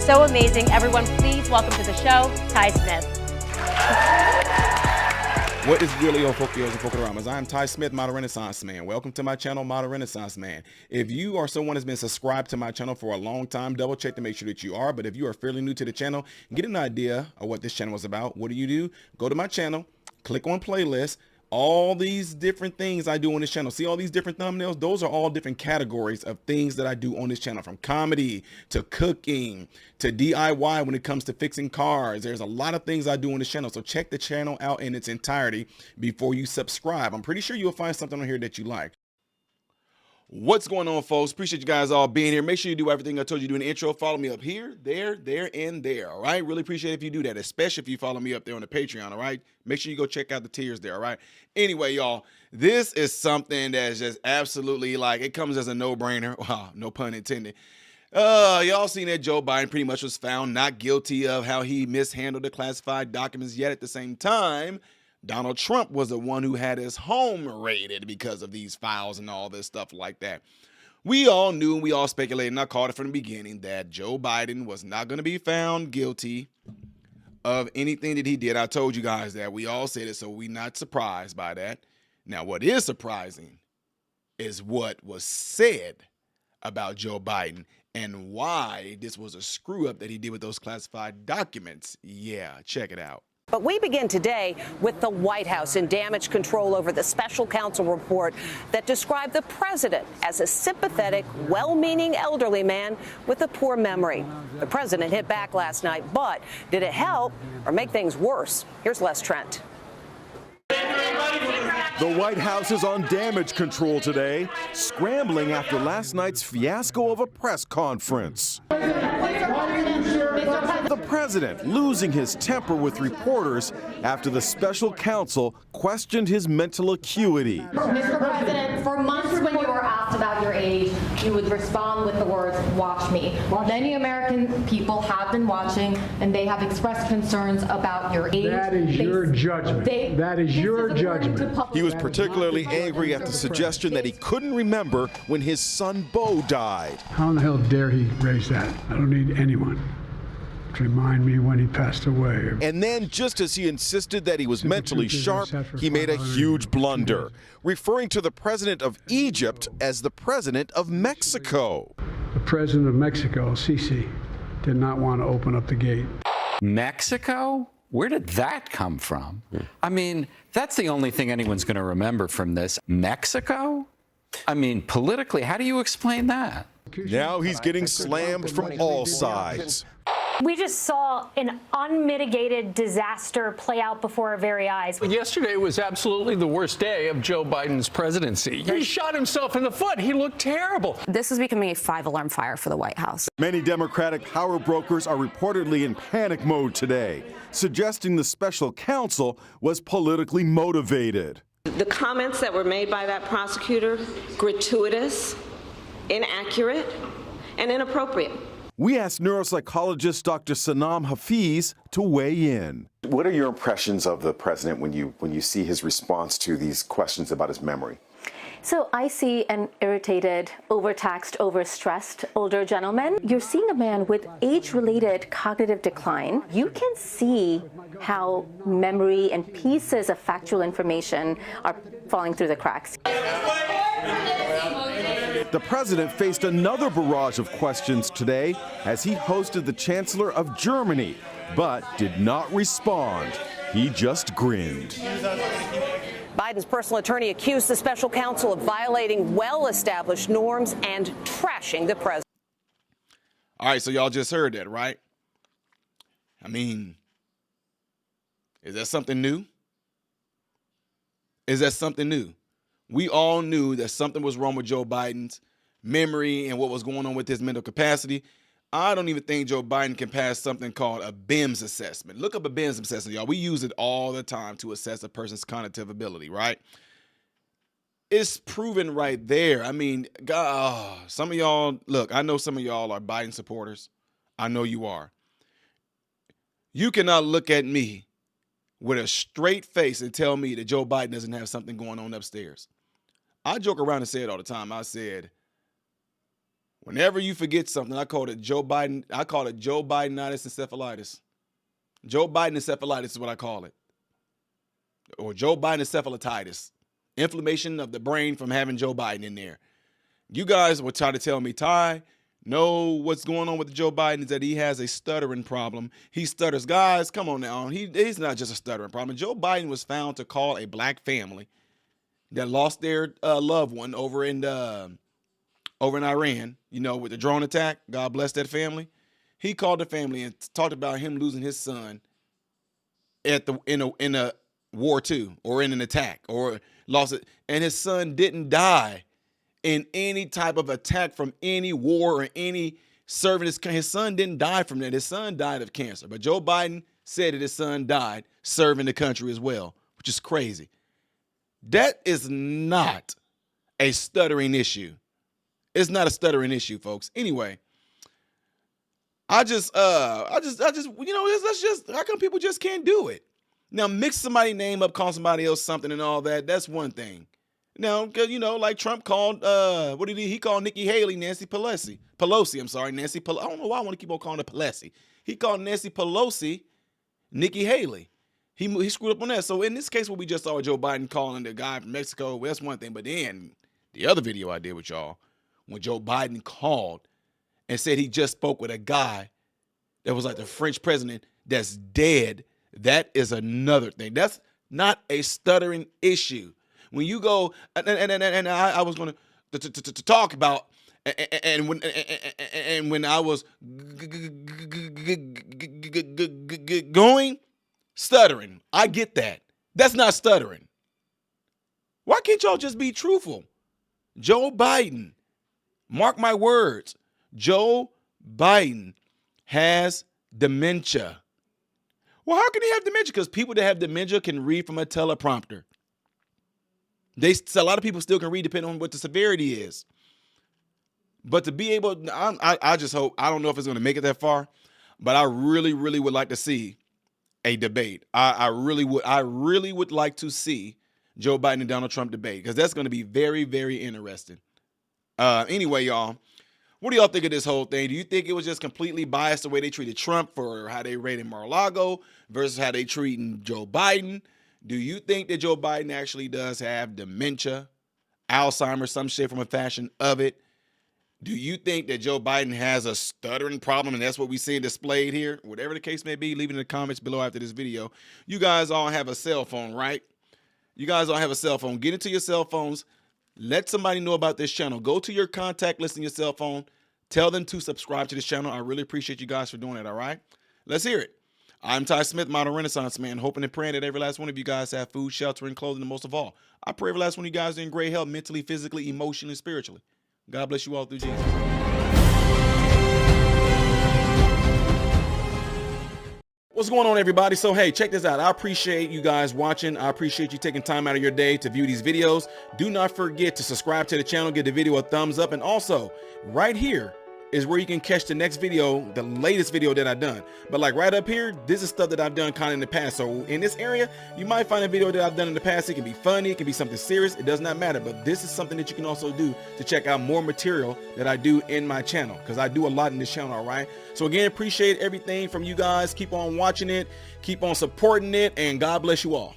so amazing. Everyone, please welcome to the show, Ty Smith. What is really your Fokios and Fokaramas? I'm Ty Smith, Model Renaissance Man. Welcome to my channel, Model Renaissance Man. If you are someone that's been subscribed to my channel for a long time, double check to make sure that you are. But if you are fairly new to the channel, get an idea of what this channel is about. What do? Go to my channel, click on playlist. All these different things I do on this channel. See all these different thumbnails? Those are all different categories of things that I do on this channel, from comedy to cooking to DIY when it comes to fixing cars. There's a lot of things I do on this channel. So check the channel out in its entirety before you subscribe. I'm pretty sure you'll find something on here that you like. What's going on, folks? Appreciate you guys all being here. Make sure you do everything I told you to do in the intro. Follow me up here, there, and there, all right? Really appreciate it if you do that, especially if you follow me up there on the Patreon, all right? Make sure you go check out the tiers there, all right? Anyway, y'all, this is something that's just absolutely, like, it comes as a no-brainer. Wow, no pun intended. Y'all seen that Joe Biden pretty much was found not guilty of how he mishandled the classified documents, yet at the same time, Donald Trump was the one who had his home raided because of these files and all this stuff like that. We all knew and we all speculated, and I called it from the beginning, that Joe Biden was not going to be found guilty of anything that he did. I told you guys that. We all said it, so we're not surprised by that. Now, what is surprising is what was said about Joe Biden and why this was a screw up that he did with those classified documents. Yeah, check it out. But we begin today with the White House in damage control over the special counsel report that described the president as a sympathetic, well-meaning elderly man with a poor memory. The president hit back last night, but did it help or make things worse? Here's Les Trent. The White House is on damage control today, scrambling after last night's fiasco of a press conference. The president losing his temper with reporters after the special counsel questioned his mental acuity. Mr. President, for months when you were asked about your age, you would respond with the words, "Watch me." Many American people have been watching, and they have expressed concerns about your age. That is your judgment. That is your judgment. He was particularly angry at the suggestion that he couldn't remember when his son Beau died. How in the hell dare he raise that? I don't need anyone to remind me when he passed away. And then, just as he insisted that he was mentally sharp, he made a huge blunder, referring to the president of Egypt as the president of Mexico. The president of Mexico, Sisi, did not want to open up the gate. Mexico? Where did that come from? I mean, that's the only thing anyone's going to remember from this. Mexico? I mean, politically, how do you explain that? Now he's getting slammed from all sides. We just saw an unmitigated disaster play out before our very eyes. Yesterday was absolutely the worst day of Joe Biden's presidency. He shot himself in the foot. He looked terrible. This is becoming a five-alarm fire for the White House. Many Democratic power brokers are reportedly in panic mode today, suggesting the special counsel was politically motivated. The comments that were made by that prosecutor, gratuitous, inaccurate, and inappropriate. We asked neuropsychologist Dr. Sanam Hafiz to weigh in. What are your impressions of the president when you see his response to these questions about his memory? So I see an irritated, overtaxed, overstressed older gentleman. You're seeing a man with age-related cognitive decline. You can see how memory and pieces of factual information are falling through the cracks. The president faced another barrage of questions today as he hosted the Chancellor of Germany, but did not respond. He just grinned. Biden's personal attorney accused the special counsel of violating well-established norms and trashing the president. All right, so y'all just heard that, right? I mean, is that something new? Is that something new? We all knew that something was wrong with Joe Biden's memory and what was going on with his mental capacity. I don't even think Joe Biden can pass something called a BIMS assessment. Look up a BIMS assessment, y'all. We use it all the time to assess a person's cognitive ability, right? It's proven right there. I mean, God, some of y'all, look, I know some of y'all are Biden supporters. I know you are. You cannot look at me with a straight face and tell me that Joe Biden doesn't have something going on upstairs. I joke around and say it all the time. I said, Whenever you forget something, I call it Joe Biden. I call it Joe Bidenitis encephalitis. Joe Biden encephalitis is what I call it. Or Joe Biden encephalitis. Inflammation of the brain from having Joe Biden in there. You guys were trying to tell me, Ty, no, what's going on with Joe Biden is that he has a stuttering problem. He stutters. Guys, come on now. He's not just a stuttering problem. Joe Biden was found to call a black family that lost their loved one over in Iran, you know, with the drone attack. God bless that family. He called the family and talked about him losing his son in a war too, or in an attack, or lost it. And his son didn't die in any type of attack from any war or any serving. His son didn't die from that. His son died of cancer. But Joe Biden said that his son died serving the country as well, which is crazy. That is not a stuttering issue. It's not a stuttering issue, folks. Anyway, I just, you know, that's just, how come people just can't do it? Now, mix somebody's name up, call somebody else something and all that. That's one thing. Now, you know, like Trump called, what did he called Nikki Haley, Nancy Pelosi. Nancy Pelosi. I don't know why I want to keep on calling her Pelosi. He called Nancy Pelosi Nikki Haley. He screwed up on that. So in this case, what we just saw Joe Biden calling the guy from Mexico, well, that's one thing. But then the other video I did with y'all, when Joe Biden called and said he just spoke with a guy that was like the French president that's dead, that is another thing. That's not a stuttering issue. When you go, and I was going to talk about, and when I was going, stuttering. I get that. That's not stuttering. Why can't y'all just be truthful? Joe Biden, mark my words, Joe Biden has dementia. Well, how can he have dementia? Because people that have dementia can read from a teleprompter. A lot of people still can read depending on what the severity is. But to be able, I just hope, I don't know if it's going to make it that far, but I really, really would like to see a debate. I really would like to see Joe Biden and Donald Trump debate, because that's going to be very, very interesting. Anyway, y'all, what do y'all think of this whole thing? Do you think it was just completely biased the way they treated Trump for how they rated Mar-a-Lago versus how they treating Joe Biden? Do you think that Joe Biden actually does have dementia, Alzheimer's, some shape from a fashion of it? Do you think that Joe Biden has a stuttering problem and that's what we see displayed here? Whatever the case may be, leave it in the comments below after this video. You guys all have a cell phone, right? You guys all have a cell phone. Get into your cell phones. Let somebody know about this channel. Go to your contact list in your cell phone. Tell them to subscribe to this channel. I really appreciate you guys for doing it, all right? Let's hear it. I'm Ty Smith, Modern Renaissance Man, hoping and praying that every last one of you guys have food, shelter, and clothing, and most of all, I pray every last one of you guys are in great health, mentally, physically, emotionally, spiritually. God bless you all through Jesus. What's going on, everybody? So, hey, check this out. I appreciate you guys watching. I appreciate you taking time out of your day to view these videos. Do not forget to subscribe to the channel, give the video a thumbs up, and also right here is where you can catch the next video, the latest video that I've done. But like right up here, this is stuff that I've done kind of in the past. So in this area, you might find a video that I've done in the past. It can be funny, it can be something serious, it does not matter. But this is something that you can also do to check out more material that I do in my channel, because I do a lot in this channel, all right? So again, appreciate everything from you guys. Keep on watching it, keep on supporting it, and God bless you all.